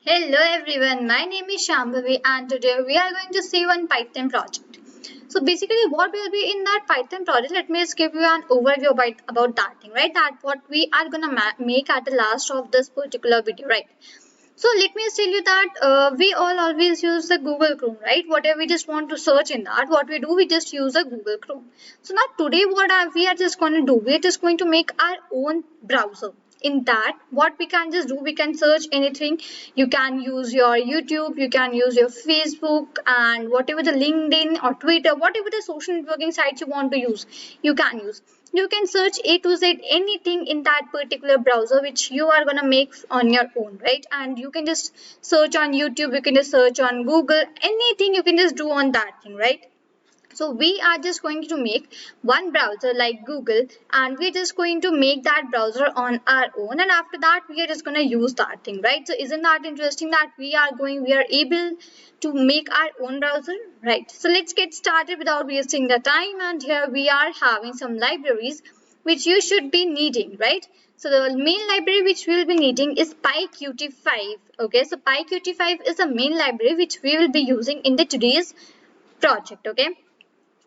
Hello everyone, my name is Shambhavi and today we are going to see one Python project. So basically what will be in that Python project, let me just give you an overview about that thing, right? That what we are gonna make at the last of this particular video, right? So let me just tell you that we all always use the Google Chrome, right? Whatever we just want to search in that, what we do, we just use a Google Chrome. So now today we are just going to do, we are just going to make our own browser. In that, what we can just do, we can search anything. You can use your YouTube, you can use your Facebook and whatever the LinkedIn or Twitter, whatever the social networking sites you want to use, you can use. You can search A to Z anything in that particular browser which you are gonna make on your own, right? And you can just search on YouTube, you can just search on Google, anything you can just do on that thing, right? So we are just going to make one browser like Google, and we're just going to make that browser on our own, and after that we are just going to use that thing, right? So isn't that interesting that we are able to make our own browser, right? So let's get started without wasting the time, and here we are having some libraries which you should be needing, right? So the main library which we will be needing is PyQt5. Okay, so PyQt5 is the main library which we will be using in the today's project. Okay,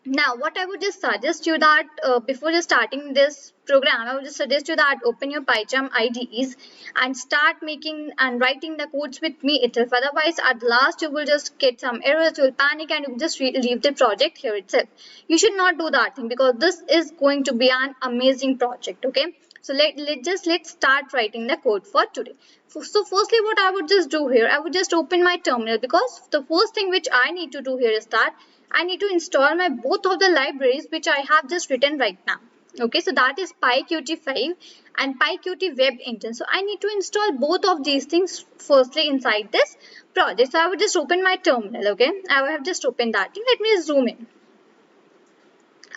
now, what I would just suggest you that before just starting this program, I would just suggest you that open your PyCharm IDEs and start making and writing the codes with me itself. Otherwise, at last you will just get some errors, you will panic, and you will just leave the project here itself. You should not do that thing because this is going to be an amazing project. Okay. So let's start writing the code for today. So firstly, what I would just do here, I would just open my terminal because the first thing which I need to do here is that I need to install my both of the libraries which I have just written right now. Okay, so that is PyQt5 and PyQt Web Engine. So I need to install both of these things firstly inside this project. So I would just open my terminal. Okay, I have just opened that. Let me zoom in.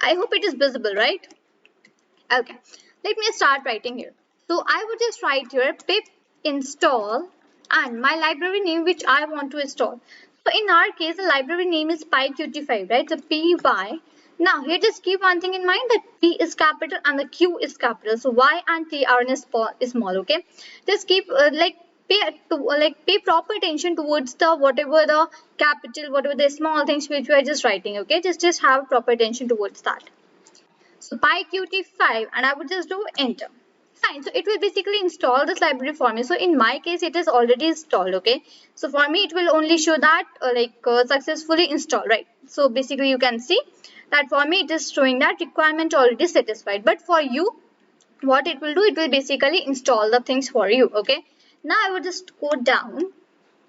I hope it is visible, right? Okay, let me start writing here. So I would just write here pip install and my library name which I want to install. So in our case, the library name is PyQt5, right? So py. Now here just keep one thing in mind that P is capital and the Q is capital. So Y and T are in small. Okay, just keep pay proper attention towards the whatever the capital, whatever the small things which we are just writing. Okay, just have proper attention towards that. So PyQt5 and I would just do enter. Fine, so it will basically install this library for me. So in my case, it is already installed, okay? So for me, it will only show that successfully installed, right? So basically you can see that for me, it is showing that requirement already satisfied. But for you, what it will do, it will basically install the things for you, okay? Now I would just go down.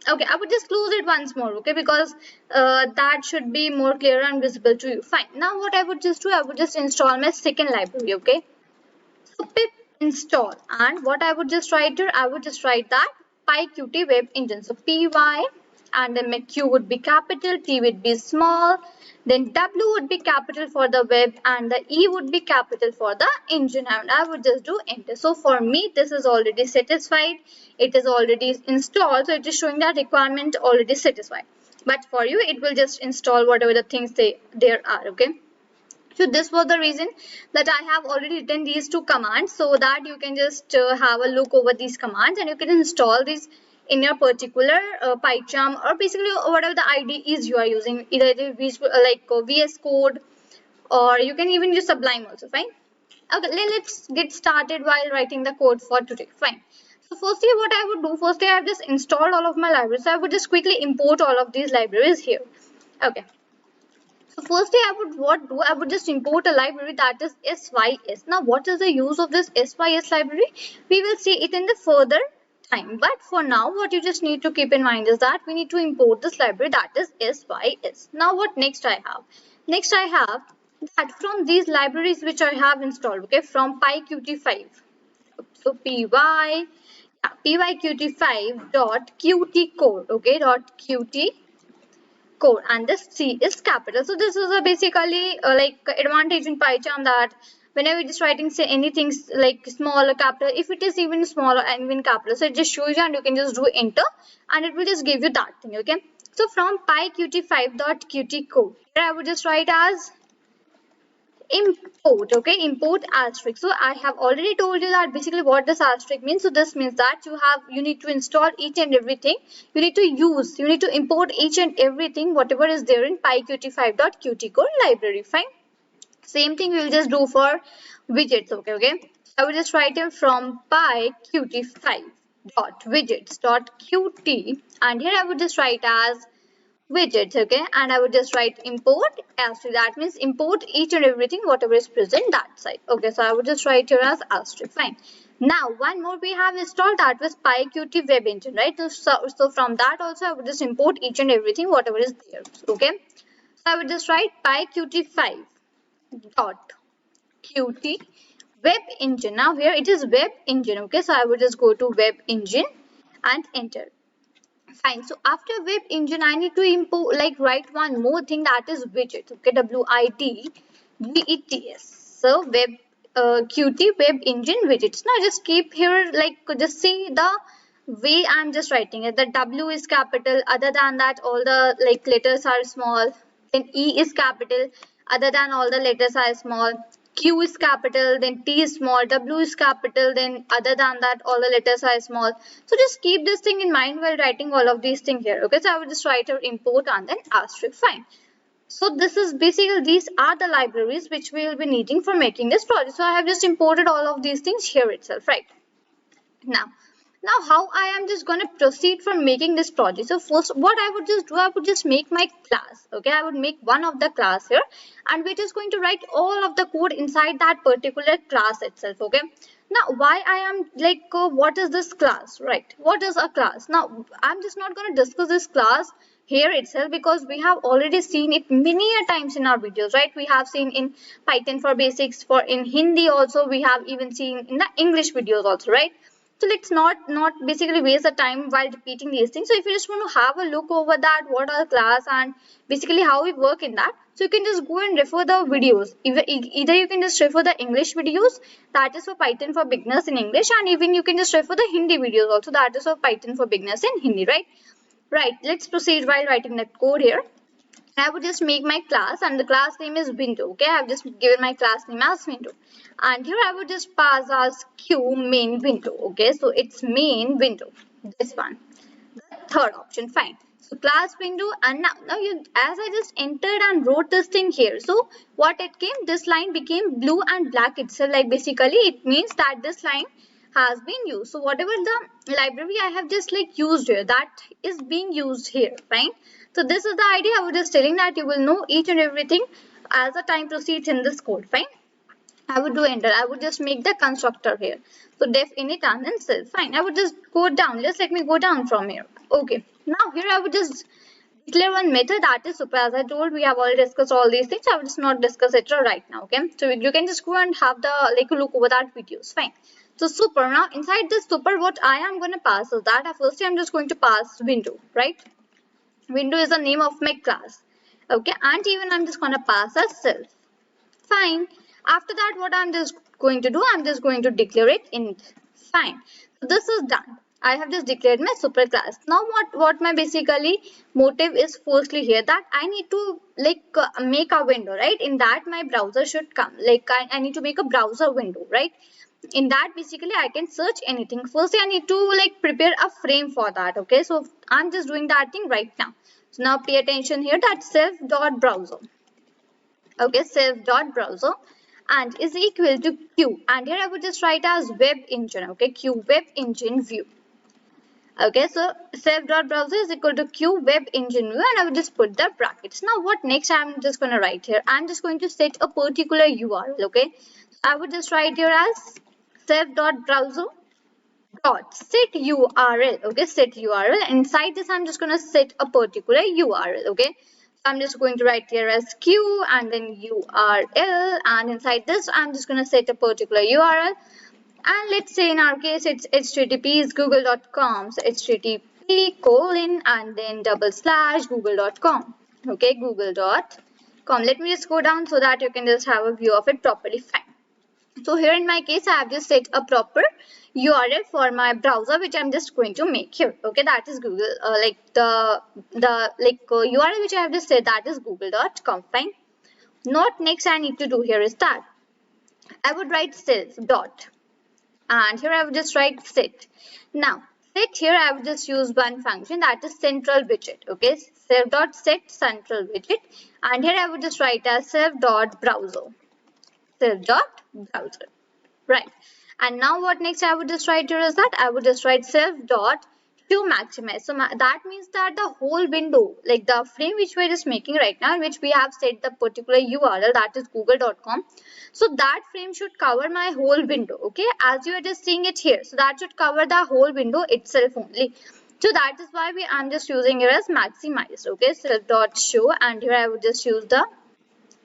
Okay, I would just close it once more, okay, because that should be more clear and visible to you. Fine. Now what I would just do, I would just install my second library, okay. So pip install, and what I would just write here, I would just write that PyQt Web Engine. So py, and then my Q would be capital, T would be small, then W would be capital for the web, and the E would be capital for the engine, and I would just do enter. So for me, this is already satisfied. It is already installed, so it is showing that requirement already satisfied. But for you, it will just install whatever the things there are. Okay. So this was the reason that I have already written these two commands so that you can just have a look over these commands and you can install these in your particular PyCharm or basically whatever the IDEs you are using, either VS Code or you can even use Sublime also, fine. Okay, let's get started while writing the code for today, fine. So firstly what I would do, firstly I have just installed all of my libraries, so I would just quickly import all of these libraries here. Okay. So firstly, I would just import a library that is SYS. Now, what is the use of this SYS library? We will see it in the further time. But for now, what you just need to keep in mind is that we need to import this library that is SYS. Now, what next I have? Next, I have that from these libraries which I have installed, okay, from PyQt5. So pyqt5 dot qt code, okay, dot qt code, and this C is capital. So this is a basically advantage in PyCharm that whenever it is writing say anything like small or capital, if it is even small and even capital, so it just shows you and you can just do enter and it will just give you that thing, okay. So from pyqt5.qt code, here I would just write as import. Okay, import asterisk. So I have already told you that basically what this asterisk means. So this means that you need to install each and everything. You need to import each and everything whatever is there in pyqt5.qt core library. Fine. Same thing we will just do for widgets. Okay. So I will just write in from pyqt5 dot widgets dot qt, and here I would just write as widgets. Okay, and I would just write import asterisk. That means import each and everything whatever is present that side. Okay, so I would just write here as asterisk. Fine. Now one more we have installed, that was pyqt web engine, right? So from that also I would just import each and everything whatever is there. Okay, so I would just write pyqt5 dot qt web engine. Now here it is web engine. Okay, so I would just go to web engine and enter. Fine. So after web engine, I need to import, like, write one more thing, that is widget. Okay, widgets. So web qt web engine widgets. Now just keep here, like, just see the way I'm just writing it. The W is capital. Other than that, all the like letters are small. Then E is capital. Other than all the letters are small. Q is capital, then T is small, W is capital, then other than that all the letters are small. So just keep this thing in mind while writing all of these things here. Okay, so I will just write here import and then asterisk. Fine. So this is basically, these are the libraries which we will be needing for making this project. So I have just imported all of these things here itself, right? Now how I am just going to proceed from making this project. So first what I would just do, I would just make my class. Okay, I would make one of the class here, and we're just going to write all of the code inside that particular class itself. Okay, now why I am like what is this class, right? What is a class? Now I'm just not going to discuss this class here itself, because we have already seen it many a times in our videos, right? We have seen in Python for basics, for in Hindi also, we have even seen in the English videos also, right? So let's not basically waste the time while repeating these things. So if you just want to have a look over that, what are the class and basically how we work in that, so you can just go and refer the videos. Either you can just refer the English videos, that is for Python for beginners in English, and even you can just refer the Hindi videos also, that is for Python for beginners in Hindi, right? Right, let's proceed while writing the code here. I would just make my class, and the class name is window. Okay, I've just given my class name as window, and here I would just pass as q main window. Okay, so it's main window, this one, the third option. Fine. So class window, and now you, as I just entered and wrote this thing here, so what it came, this line became blue and black itself. Like basically it means that this line has been used. So whatever the library I have just like used here, that is being used here. Fine. So this is the idea. I was just telling that you will know each and everything as the time proceeds in this code. Fine. I would do enter. I would just make the constructor here. So def init and then self. Fine. I would just go down. Just let me go down from here. Okay. Now here I would just declare one method, that is super. As I told, we have already discussed all these things. I will just not discuss it right now. Okay. So you can just go and have the like look over that videos. Fine. So super. Now inside this super, what I am going to pass is that firstly I'm just going to pass window, right? Window is the name of my class. Okay, and even I'm just going to pass as self. Fine. After that, what I'm just going to do, I'm just going to declare it in. Fine. So this is done. I have just declared my super class. Now what my basically motive is firstly here, that I need to like make a window, right? In that my browser should come. Like I need to make a browser window, right? In that basically I can search anything. Firstly I need to like prepare a frame for that. Okay, so I'm just doing that thing right now. So now pay attention here, that self.browser. Okay, self.browser and is equal to q, and here I would just write as web engine. Okay, q web engine view. Okay, so self.browser is equal to q web engine view, and I would just put the brackets. Now what next I'm just going to write here, I'm just going to set a particular URL. Okay, so I would just write here as self.browser dot set URL. Okay, set URL. Inside this I'm just going to set a particular URL. Okay, so I'm just going to write here as q and then URL, and inside this I'm just going to set a particular URL, and let's say in our case it's http is google.com. So http colon and then / google.com. Okay, google.com. Let me just go down so that you can just have a view of it properly. Fine. So here in my case, I have just set a proper URL for my browser, which I'm just going to make here. Okay, that is Google, like the URL which I have just said, that is google.com. Fine. what next I need to do here is that I would write self dot, and here I would just write set. Now set here I would just use one function, that is central widget. Okay, self dot set central widget, and here I would just write as self dot browser, self dot browser, right? And now what next I would just write here is that I would just write self dot to maximize. So that means that the whole window, like the frame which we're just making right now, in which we have set the particular URL, that is google.com. So that frame should cover my whole window. Okay, as you are just seeing it here, so that should cover the whole window itself only. So that is why I'm just using it as maximize. Okay, self dot show, and here I would just use the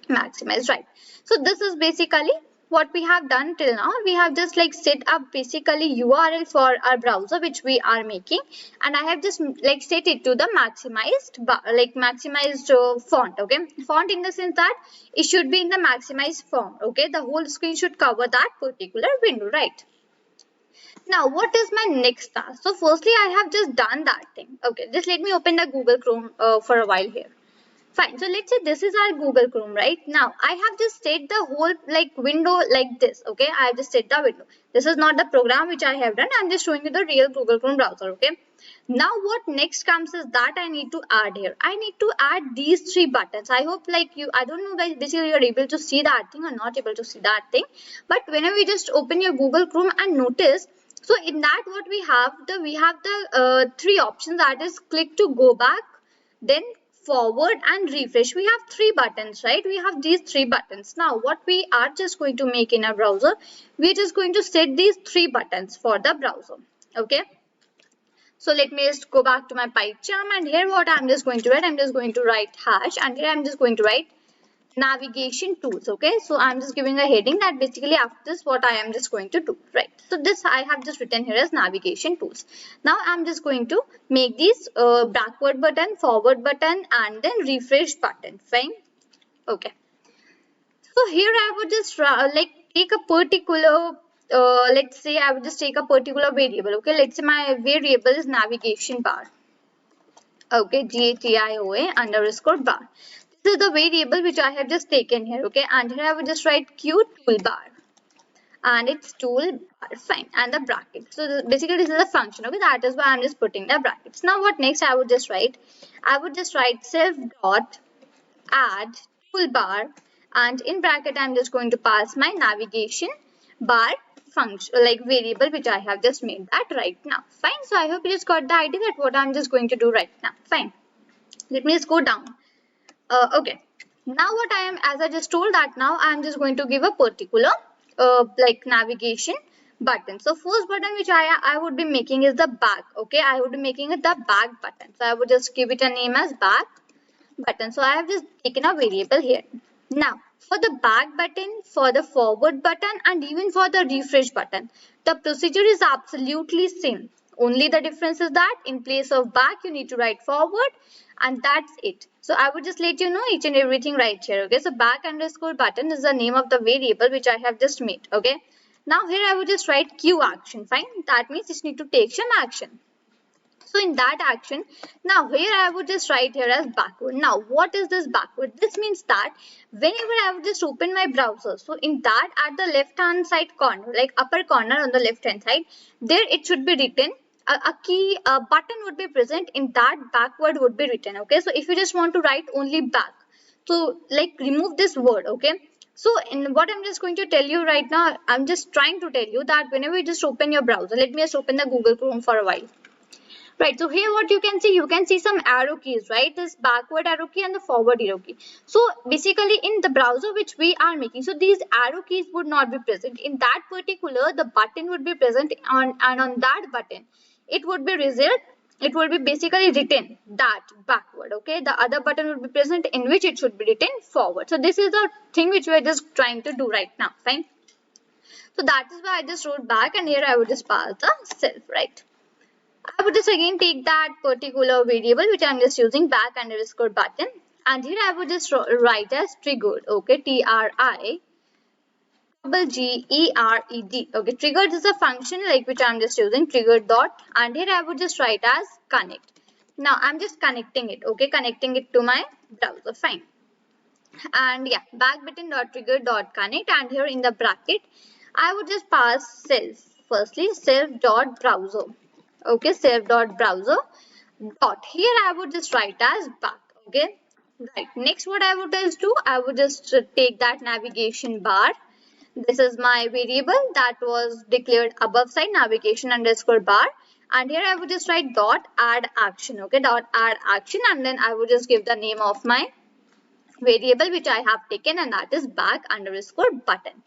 maximize, right? So this is basically what we have done till now. We have just like set up basically URL for our browser which we are making, and I have just like set it to the maximized maximized font. Okay, font in the sense that it should be in the maximized form. Okay, the whole screen should cover that particular window, right? Now what is my next task? So firstly I have just done that thing. Okay, just let me open the Google Chrome for a while here. Fine. So let's say this is our Google Chrome, right? Now I have just set the whole like window like this. Okay, I have just set the window. This is not the program which I have done. I'm just showing you the real Google Chrome browser. Okay. Now what next comes is that I need to add here. I need to add these three buttons. I hope like you, I don't know guys, basically you're able to see that thing or not able to see that thing. But whenever you just open your Google Chrome and notice, so in that what we have the three options, that is click to go back, then forward and refresh. We have three buttons, right? We have these three buttons. Now what we are just going to make in our browser, we're just going to set these three buttons for the browser. Okay, so let me just go back to my PyCharm, and here what I'm just going to write, I'm just going to write hash, and here I'm just going to write navigation tools. Okay, so I'm just giving a heading that basically after this what I am just going to do, right? So this I have just written here as navigation tools. Now I'm just going to make these backward button, forward button, and then refresh button. Fine. Okay, so here I would just like take a particular let's say I would just take a particular variable. Okay, let's say my variable is navigation bar. Okay, GATIOA underscore bar. This is the variable which I have just taken here. Okay, and here I will just write Q toolbar, and it's toolbar, fine, and the bracket. So basically this is a function. Okay, that is why I'm just putting the brackets. Now what next I would just write? I would just write self dot add toolbar, and in bracket I'm just going to pass my navigation bar function like variable which I have just made that right now. Fine. So I hope you just got the idea that what I'm just going to do right now. Fine. Let me just go down. Okay, now what I am, as I just told that now I am just going to give a particular like navigation button. So first button which I would be making is the back. Okay, I would be making it the back button. So I would just give it a name as back button. So I have just taken a variable here. Now for the back button, for the forward button, and even for the refresh button, the procedure is absolutely same. Only the difference is that in place of back you need to write forward, and that's it. So I would just let you know each and everything right here. Okay, so back underscore button is the name of the variable which I have just made. Okay, now here I would just write Q action. Fine, that means it need to take some action. So in that action, now here I would just write here as backward. Now what is this backward? This means that whenever I would just open my browser, so in that at the left hand side corner, like upper corner on the left hand side, there it should be written a key, a button would be present, in that backward would be written. Okay, so if you just want to write only back, so like remove this word. Okay, so in what I'm just going to tell you right now, I'm just trying to tell you that whenever you just open your browser, let me just open the Google Chrome for a while. Right, so here what you can see some arrow keys, right? This backward arrow key and the forward arrow key. So basically in the browser which we are making, so these arrow keys would not be present. In that particular, the button would be present on, and on that button, it would be result, it will be basically written that backward. Okay, the other button would be present in which it should be written forward. So this is the thing which we are just trying to do right now. Fine. So that is why I just wrote back, and here I would just pass the self, right? I would just again take that particular variable which I'm just using back underscore button, and here I would just write as triggered. Okay, TRIGGERED. Okay, triggered is a function like which I'm just using triggered dot, and here I would just write as connect. Now I'm just connecting it. Okay, connecting it to my browser. Fine. and yeah, back button dot trigger dot connect, and here in the bracket I would just pass self. Firstly, self dot browser. Okay, self dot browser dot. Here I would just write as back. Okay, right. Next, what I would just do, I would just take that navigation bar. This is my variable that was declared above side, navigation underscore bar, and here I would just write dot add action. Okay, dot add action, and then I would just give the name of my variable which I have taken, and that is back underscore button.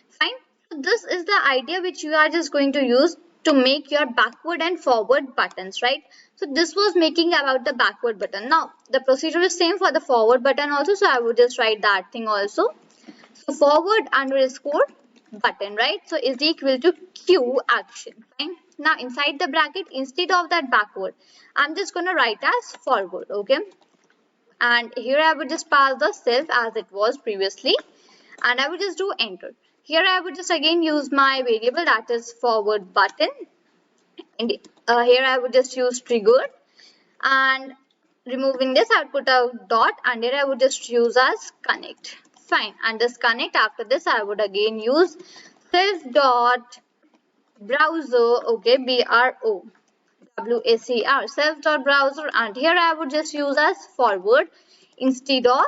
Fine. So this is the idea which you are just going to use to make your backward and forward buttons, right? So this was making about the backward button. Now the procedure is same for the forward button also, so I would just write that thing also. So forward underscore button, right? So is equal to Q action. Fine. Now inside the bracket, instead of that backward, I'm just gonna write as forward. Okay, and here I would just pass the self as it was previously, and I would just do enter. Here I would just again use my variable that is forward button, and here I would just use triggered, and removing this I would put a dot, and here I would just use as connect. Fine, and this connect, after this I would again use self dot browser. Okay, BROWSER, self dot browser, and here I would just use as forward instead of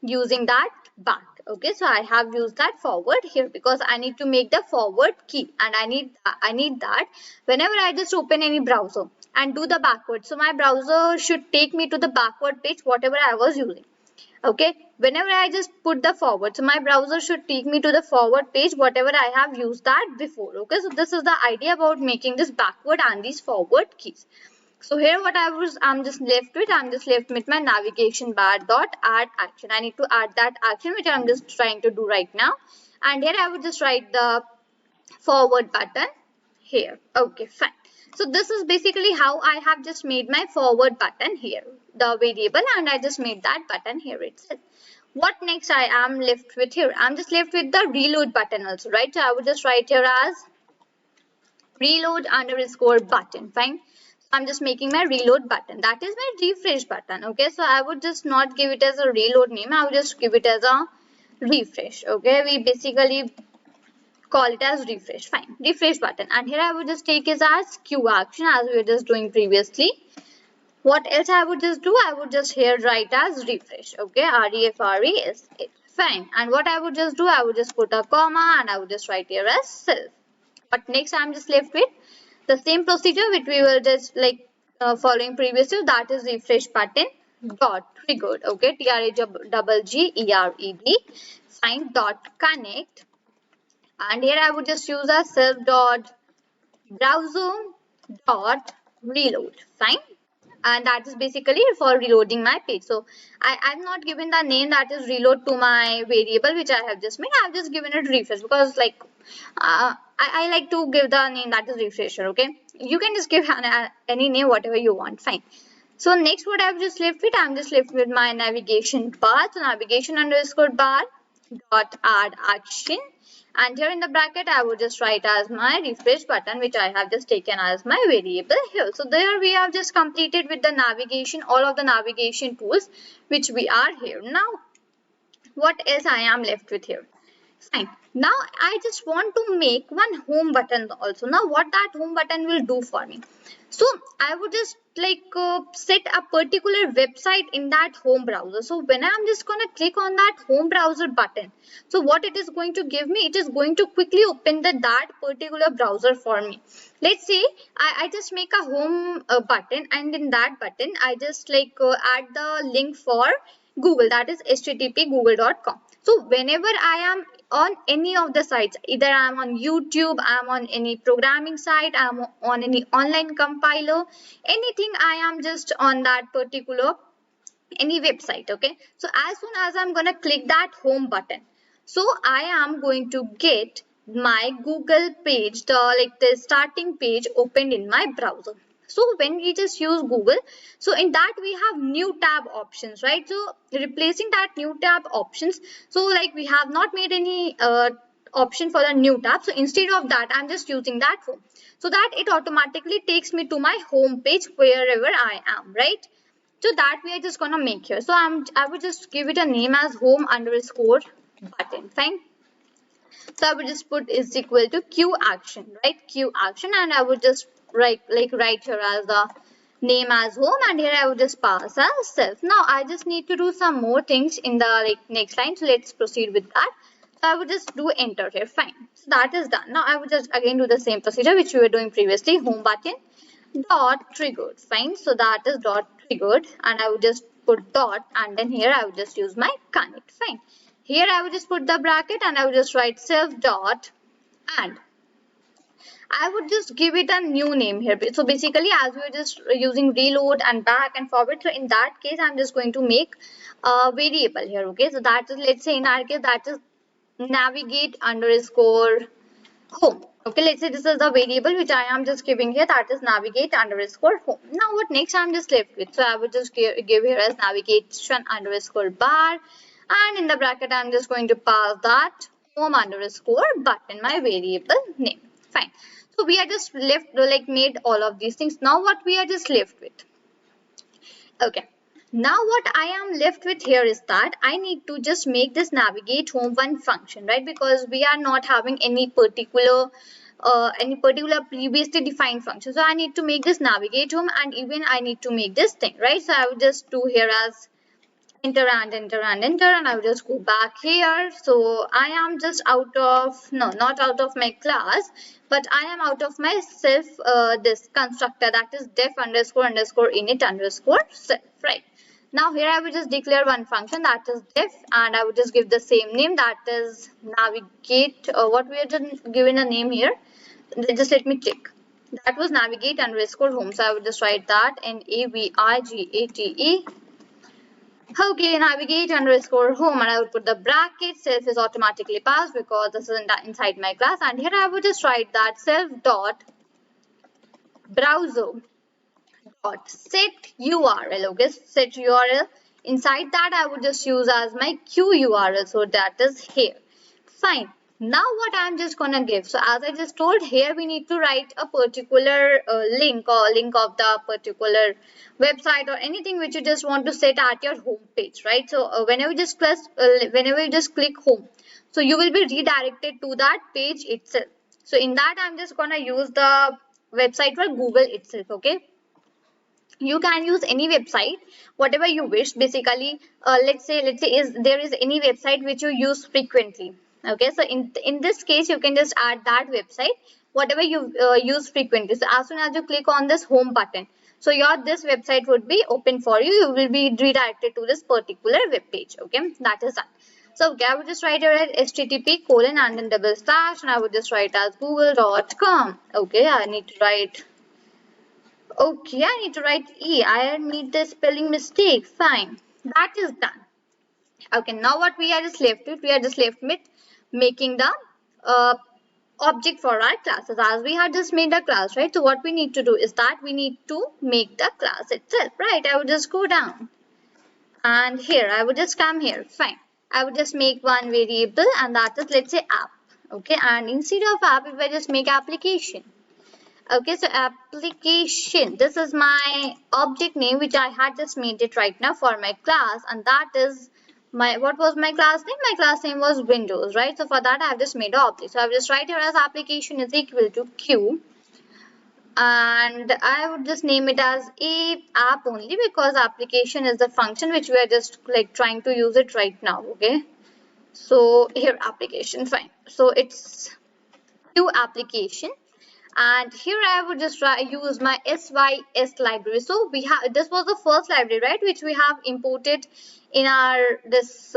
using that back. Okay, so I have used that forward here because I need to make the forward key, and I need that whenever I just open any browser and do the backward. So my browser should take me to the backward page whatever I was using. Okay, whenever I just put the forward, so my browser should take me to the forward page whatever I have used that before. Okay, so this is the idea about making this backward and these forward keys. So here what I'm just left with my navigation bar dot add action. I need to add that action which I'm just trying to do right now, and here I would just write the forward button here. Okay, fine. So this is basically how I have just made my forward button here, the variable, and I just made that button here itself. What next I am left with here? I'm just left with the reload button also, right? So I would just write here as reload underscore button. Fine. So I'm just making my reload button. That is my refresh button. Okay, so I would just not give it as a reload name. I would just give it as a refresh. Okay, we basically call it as refresh. Fine, refresh button, and here I would just take it as Q action as we were just doing previously. What else I would just do? I would just here write as refresh. Okay, refresh. Fine, and what I would just do? I would just put a comma, and I would just write here as self. But next I'm just left with the same procedure which we were just like following previously, that is refresh button dot triggered. Okay, TREGGERED. Fine, dot connect, and here I would just use a self dot browser dot reload. Fine, and that is basically for reloading my page. So I'm not given the name that is reload to my variable which I have just made. I've just given it refresh because like I like to give the name that is refresher. Okay, you can just give any name whatever you want. Fine. So next what I've just left with, I'm just left with my navigation bar. So navigation underscore bar dot add action, and here in the bracket I would just write as my refresh button which I have just taken as my variable here. So there we have just completed with the navigation, all of the navigation tools which we are here. Now what else I am left with here? Fine. Now I just want to make one home button also. Now what that home button will do for me? So I would just like set a particular website in that home browser. So when I'm just gonna click on that home browser button, so what it is going to give me, it is going to quickly open that particular browser for me. Let's say I just make a home button, and in that button I just like add the link for Google, that is http google.com. So whenever I am on any of the sites, either I am on YouTube, I am on any programming site, I am on any online compiler, anything, I am just on that particular any website. Okay, so as soon as I'm gonna click that home button, so I am going to get my Google page, the starting page opened in my browser. So when we just use Google, so in that we have new tab options, right? So replacing that new tab options, so like we have not made any option for the new tab, so instead of that I'm just using that home, so that it automatically takes me to my home page wherever I am, right? So that we are just gonna make here. So I would just give it a name as home underscore button. Fine. So I would just put is equal to Q action, right? Q action, and I would just write here as the name as home, and here I would just pass as self. Now I just need to do some more things in the next line. So let's proceed with that. So I would just do enter here. Fine. So that is done. Now I would just again do the same procedure which we were doing previously. Home button dot triggered. Fine. So that is dot triggered, and I would just put dot, and then here I would just use my connect. Fine. Here I would just put the bracket, and I would just write self dot, and I would just give it a new name here. So basically, as we are just using reload and back and forward, so in that case I'm just going to make a variable here. Okay, so that is, let's say in our case, that is navigate underscore home. Okay, let's say this is the variable which I am just giving here, that is navigate underscore home. Now what next I'm just left with? So I would just give here as navigation underscore bar, and in the bracket I'm just going to pass that home underscore button, my variable name. Fine. So we are just left, like made all of these things. Now what we are just left with? Okay. Now what I am left with here is that I need to just make this navigate home one function, right? Because we are not having any particular previously defined function. So I need to make this navigate home, and even I need to make this thing, right? So I would just do here as enter and enter and enter, and I will just go back here. So I am just out of, no, not out of my class, but I am out of my self, this constructor, that is def underscore underscore init underscore self, right? Now here I will just declare one function, that is def, and I will just give the same name, that is navigate, what we are just given a name here, just let me check. That was navigate underscore home. So I would just write that navigate. Okay, navigate underscore home, and I would put the bracket. Self is automatically passed because this is inside my class, and here I would just write that self dot browser dot set URL. Okay, set URL. Inside that I would just use as my Q URL, so that is here. Fine. Now what I'm just gonna give, so as I just told, here we need to write a particular link, or link of the particular website or anything which you just want to set at your home page, right? So whenever you just click home, so you will be redirected to that page itself. So in that I'm just gonna use the website for Google itself. Okay, you can use any website whatever you wish. Basically let's say is there is any website which you use frequently. Okay, so in this case you can just add that website whatever you use frequently. So as soon as you click on this home button, so this website would be open for you. You will be redirected to this particular web page. Okay, that is done. So okay, I would just write here http colon and then double slash, and I would just write as google.com. Okay, I need to write, okay, I need to write E. I made the spelling mistake. Fine. That is done. Okay, now what we are just left with? We are just left with making the object for our classes. As we had just made a class, right? So what we need to do is that we need to make the class itself, right? I would just go down. And here, I would just come here. Fine. I would just make one variable, and that is, let's say, app. Okay, and instead of app, if I just make application. Okay, so application, this is my object name which I had just made it right now for my class, and that is my, what was my class name? My class name was Windows, right? So for that I have just made an object. So I have just write here as application is equal to Q, and I would just name it as a app only because application is the function which we are just like trying to use it right now. Okay, so here application, fine. So it's Q application. And here I would just use my SYS library. So we have, this was the first library, right, which we have imported in our this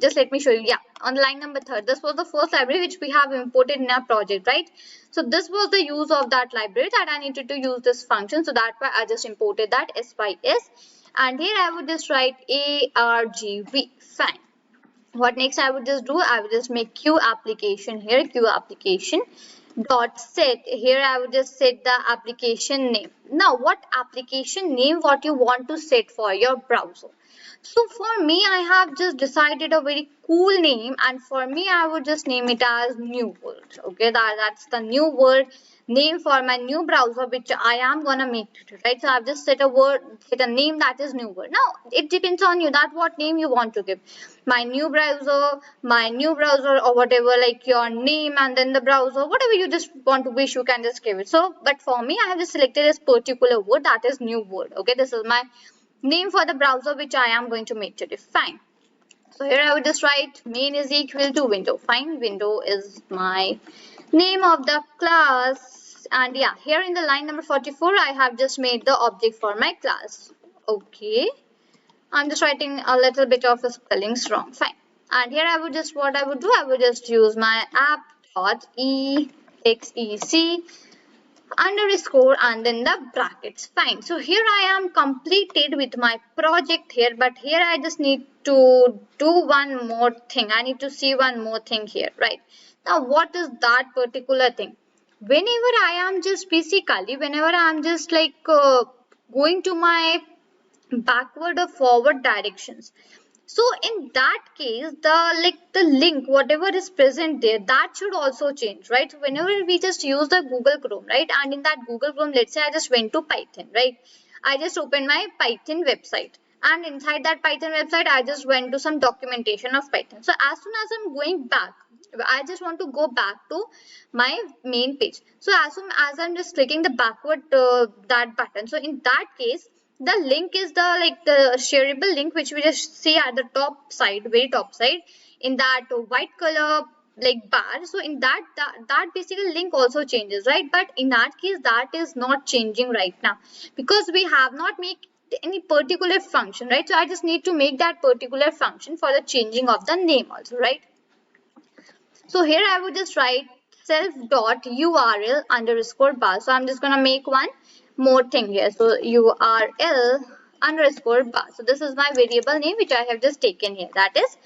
just let me show you. Yeah, on line number 3, this was the first library which we have imported in our project, right? So this was the use of that library, that I needed to use this function, so that's why I just imported that SYS. And here I would just write ARGV. Fine. What next I would just do? I would just make Q application here, Q application dot set. Here I would just set the application name. Now what application name what you want to set for your browser? So for me, I have just decided a very cool name, and for me I would just name it as New World. Okay, that's the New World name for my new browser which I am gonna make today, right? So I've just set a name that is New World. Now it depends on you that what name you want to give. My new browser, or whatever, like your name and then the browser, whatever you just want to wish, you can just give it. So but for me I have just selected this particular word, that is New World. Okay, this is my name for the browser which I am going to make today. Fine. So here I would just write main is equal to window. Fine, window is my name of the class. And yeah, here in the line number 44, I have just made the object for my class. Okay, I'm just writing a little bit of a spellings wrong. Fine. And here I would just, what I would do, I would just use my app.exec underscore and then the brackets. Fine. So here I am completed with my project here, but here I just need to do one more thing. I need to see one more thing here, right? Now what is that particular thing? Whenever I am just basically, whenever I am just like going to my backward or forward directions, so in that case the link whatever is present there, that should also change, right? So whenever we just use the Google Chrome, right, and in that Google Chrome, let's say I just went to Python, right, I just opened my Python website, and inside that Python website I just went to some documentation of Python. So as soon as I'm going back, I just want to go back to my main page. So as soon as I'm just clicking the backward that button, so in that case the link is the the shareable link which we just see at the top side, very top side, in that white color like bar. So in that basically link also changes, right? But in that case that is not changing right now because we have not made any particular function, right? So I just need to make that particular function for the changing of the name also, right? So here I would just write self.url underscore bar. So I'm just gonna make one more thing here. So URL underscore bar. So this is my variable name which I have just taken here. That is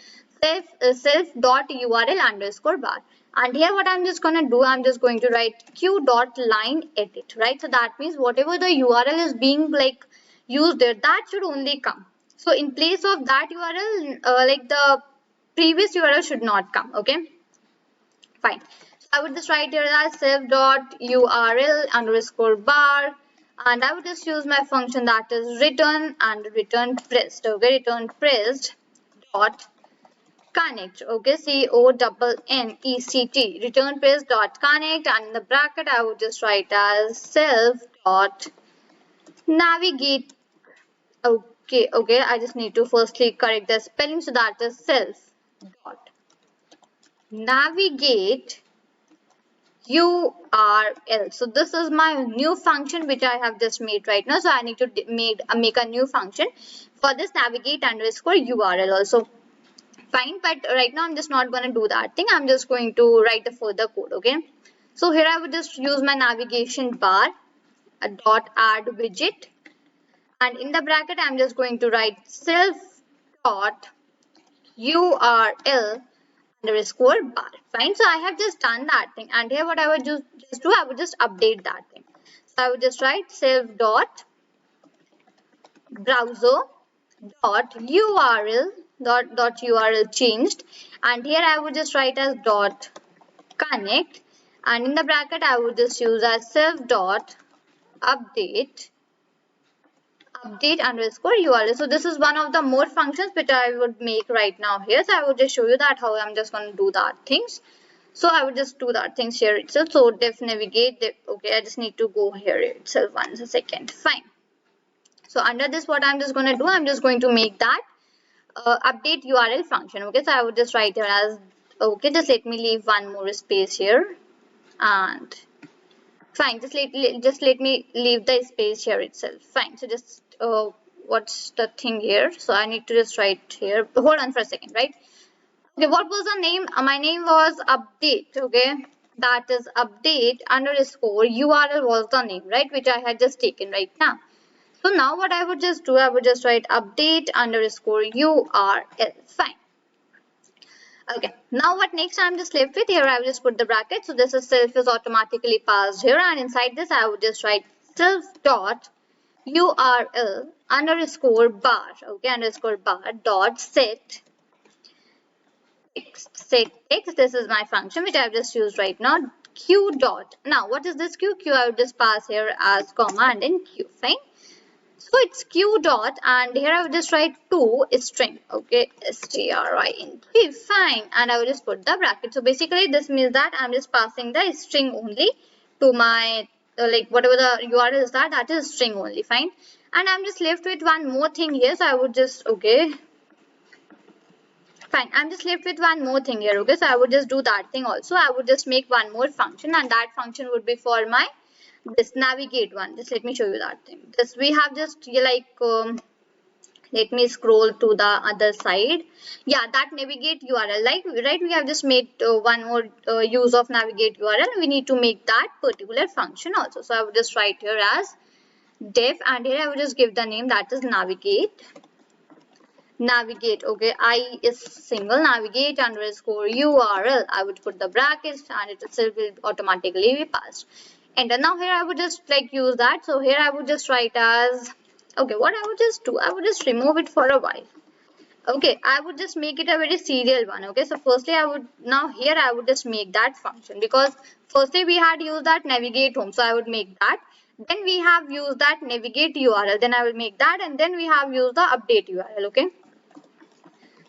self.url underscore bar. And here what I'm just gonna do, I'm just going to write q.line edit, right? So that means whatever the URL is being like used there, that should only come. So in place of that URL, like the previous URL should not come. Okay. Fine. So I would just write here as self.url underscore bar, and I would just use my function that is return and return pressed. Okay, return pressed dot connect. Okay, CONNECT, return pressed dot connect, and in the bracket I would just write as self dot navigate. Okay, I just need to firstly correct the spelling, so that is self dot navigate URL. So this is my new function which I have just made right now. So I need to make a new function for this navigate underscore URL also. Fine, but right now I'm just not going to do that thing. I'm just going to write the further code. Okay. So here I would just use my navigation bar, a dot add widget, and in the bracket I'm just going to write self dot URL underscore bar. Fine. So I have just done that thing, and here what I would just do, I would just update that thing. So I would just write self dot browser dot URL changed, and here I would just write as dot connect, and in the bracket I would just use as self dot update underscore URL. So this is one of the more functions which I would make right now here. So I would just show you that how I'm just going to do that things. So I would just do that things here itself. So def navigate. Okay, I just need to go here itself once a second. Fine. So under this, what I'm just going to do, I'm just going to make that update URL function. Okay, so I would just write here as, okay, just let me leave one more space here, and fine, just let me leave the space here itself. Fine. So just what's the thing here? So I need to just write here. Hold on for a second, right? Okay, what was the name? My name was update. Okay, that is update underscore URL was the name, right? Which I had just taken right now. So now what I would just do, I would just write update underscore URL. Fine. Okay, now what next I'm just left with here, I will just put the bracket. So this is self is automatically passed here, and inside this I would just write self dot URL underscore bar, okay, underscore bar dot set text, set text. This is my function which I've just used right now. Q dot. Now what is this Q? Q I would just pass here as comma and then Q. Fine. So it's Q dot and here I would just write to string. Okay, string. Fine. And I will just put the bracket. So basically this means that I'm just passing the string only to my like whatever the URL is that is string only. Fine. And I'm just left with one more thing here. So I would just fine. I'm just left with one more thing here. Okay, so I would just do that thing also. I would just make one more function and that function would be for my this navigate one. Just let me show you that thing. This we have just like let me scroll to the other side. Yeah, that navigate URL, like right, we have just made one more use of navigate URL. We need to make that particular function also. So I would just write here as def and here I would just give the name that is navigate. Okay, I is single navigate underscore URL. I would put the brackets and it itself will automatically be passed. Enter. Now here I would just like use that. So here I would just write as okay, what I would just do, I would just remove it for a while. Okay, I would just make it a very serial one. Okay, so firstly I would now here I would just make that function because firstly we had used that navigate home, so I would make that. Then we have used that navigate URL, then I will make that, and then we have used the update URL. Okay,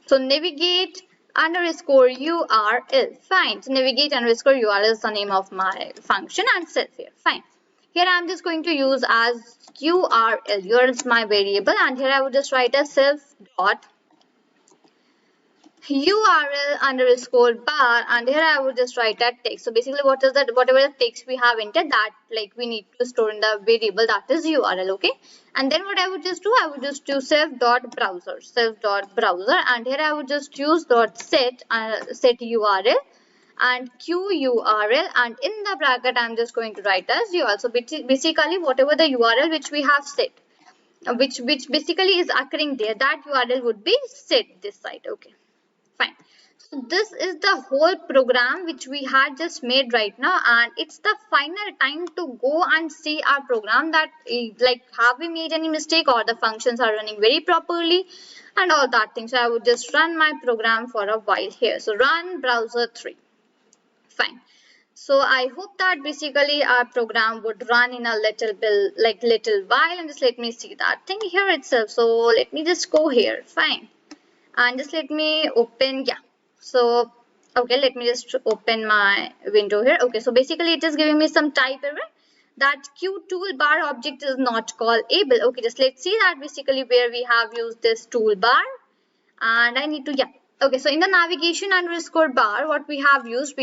so navigate underscore URL. Fine. So navigate underscore URL is the name of my function and self here. Fine. Here I am just going to use as URL. URL is my variable and here I would just write a self dot URL underscore bar and here I would just write that text. So basically what is that, whatever the text we have entered that like we need to store in the variable that is URL. Okay, and then what I would just do, I would just do self dot browser and here I would just use dot set URL and QURL and in the bracket I'm just going to write as URL. So basically whatever the URL which we have set which basically is occurring there, that URL would be set this side. Okay, fine. So this is the whole program which we had just made right now and it's the final time to go and see our program that like have we made any mistake or the functions are running very properly and all that thing. So I would just run my program for a while here. So run browser 3. Fine. So I hope that basically our program would run in a little bit like little while and just let me see that thing here itself. So let me just go here. Fine. And just let me open, yeah, so okay, let me just open my window here. Okay, so basically it is giving me some type error that Q toolbar object is not callable. Okay, just let's see that basically where we have used this toolbar and I need to, yeah, okay, so in the navigation underscore bar what we have used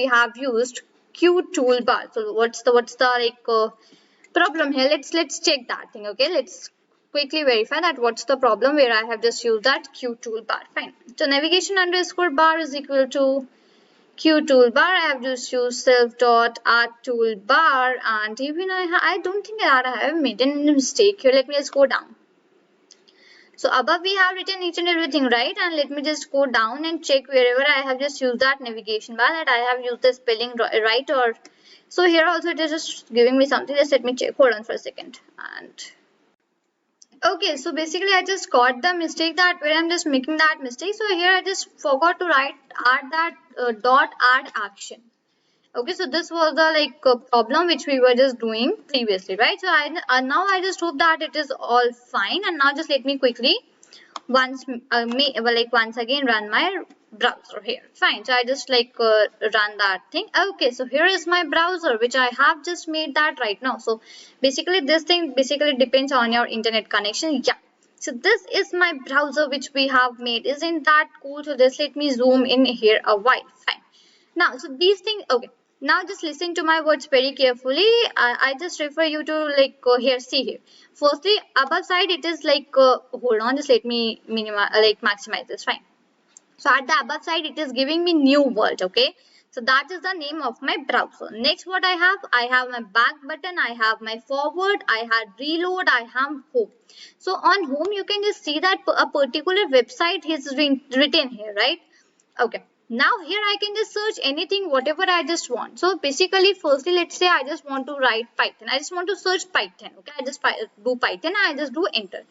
Q toolbar. So what's the like problem here? Let's check that thing. Okay, let's quickly verify that what's the problem where I have just used that Q toolbar. Fine. So navigation underscore bar is equal to Q toolbar. I have just used self dot add toolbar and even I don't think that I have made any mistake here. Let me just go down. So above we have written each and everything right and let me just go down and check wherever I have just used that navigation bar that I have used the spelling right or so here also it is just giving me something. Just let me check. Hold on for a second. And okay, so basically I just got the mistake that where I'm just making that mistake. So here I just forgot to add that dot add action. Okay, so this was the like problem which we were just doing previously, right? So now I just hope that it is all fine and now just let me quickly once again run my browser here. Fine, so I just like run that thing. Okay, so here is my browser which I have just made that right now. So basically this thing basically depends on your internet connection. Yeah, so this is my browser which we have made. Isn't that cool? So just let me zoom in here a while. Fine. Now so these things, okay, now just listen to my words very carefully. I just refer you to like here, see here. Firstly above side it is like hold on, just let me maximize this. Fine. So at the above side it is giving me new world. Okay, so that is the name of my browser. Next what I have my back button, I have my forward, I had reload, I have home. So on home you can just see that a particular website is written here, right? Okay, now here I can just search anything whatever I just want. So basically firstly let's say I just want to write Python. I just want to search Python. Okay, I just do Python and I just do enter.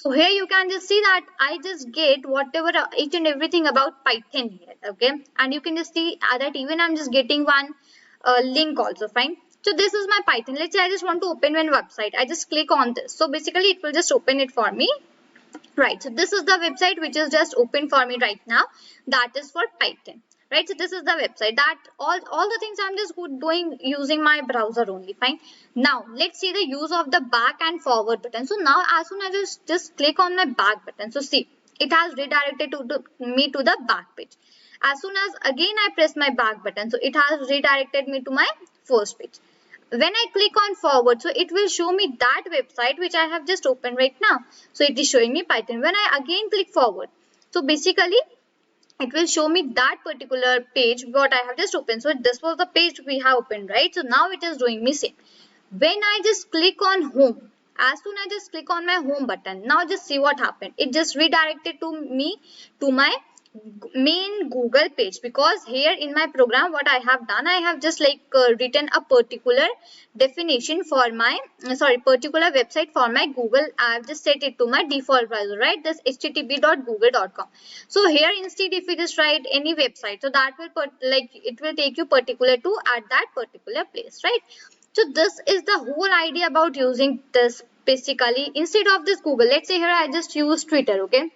So here you can just see that I just get whatever each and everything about Python here, okay? And you can just see that even I'm just getting one link also, fine. So this is my Python. Let's say I just want to open one website. I just click on this. So basically it will just open it for me. Right, so this is the website which is just open for me right now. That is for Python. Right, so this is the website. That all the things I'm just doing using my browser only. Fine. Now let's see the use of the back and forward button. So now as soon as I just click on my back button, so see it has redirected me to the back page. As soon as again I press my back button, so it has redirected me to my first page. When I click on forward, so it will show me that website which I have just opened right now. So it is showing me Python. When I again click forward, so basically it will show me that particular page what I have just opened. So this was the page we have opened, right? So now it is doing me same. When I just click on home, as soon as I just click on my home button, now just see what happened. It just redirected to me to my main Google page, because here in my program what I have done, I have just like written a particular definition for my particular website for my Google. I have just set it to my default browser, right? This http.google.com. So here instead if you just write any website, so that will it will take you particular to at that particular place, right? So this is the whole idea about using this. Basically instead of this Google, let's say here I just use Twitter, okay?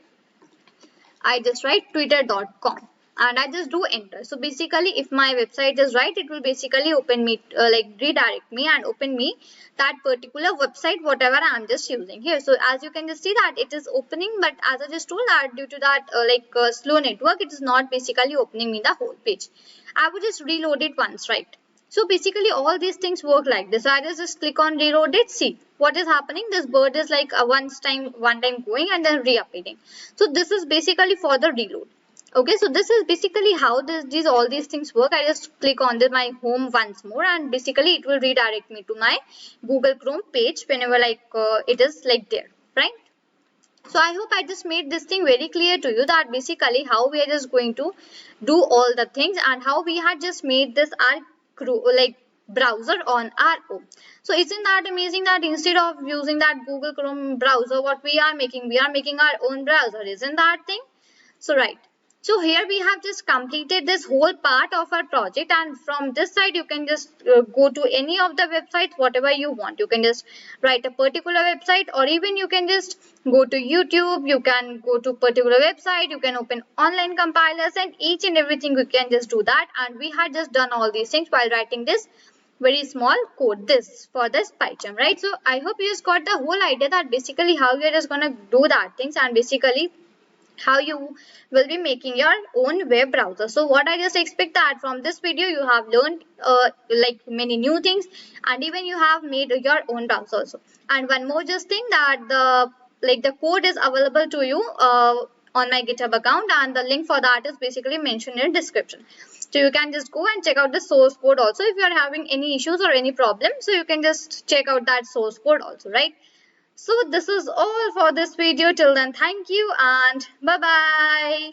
I just write twitter.com and I just do enter. So basically if my website is right, it will basically open me redirect me and open me that particular website whatever I am just using here. So as you can just see that it is opening, but as I just told that due to that slow network, it is not basically opening me the whole page. I would just reload it once, right? So basically all these things work like this. So I just click on reload it. See what is happening. This bird is like one time going and then reappearing. So this is basically for the reload. Okay, so this is basically how all these things work. I just click on my home once more and basically it will redirect me to my Google Chrome page whenever it is like there, right? So I hope I just made this thing very clear to you that basically how we are just going to do all the things and how we had just made this our browser on our own. So isn't that amazing that instead of using that Google Chrome browser, what we are making our own browser. Isn't that thing? So right. So here we have just completed this whole part of our project, and from this side you can just go to any of the websites whatever you want. You can just write a particular website, or even you can just go to YouTube, you can go to particular website, you can open online compilers and each and everything you can just do that. And we had just done all these things while writing this very small code this for this PyCharm, right? So I hope you just got the whole idea that basically how you're just gonna do that things and basically how you will be making your own web browser. So what I just expect that from this video you have learned many new things, and even you have made your own browser also. And one more just thing that the code is available to you on my GitHub account, and the link for that is basically mentioned in description. So you can just go and check out the source code also if you are having any issues or any problems. So you can just check out that source code also, right? So this is all for this video. Till then, thank you and bye bye.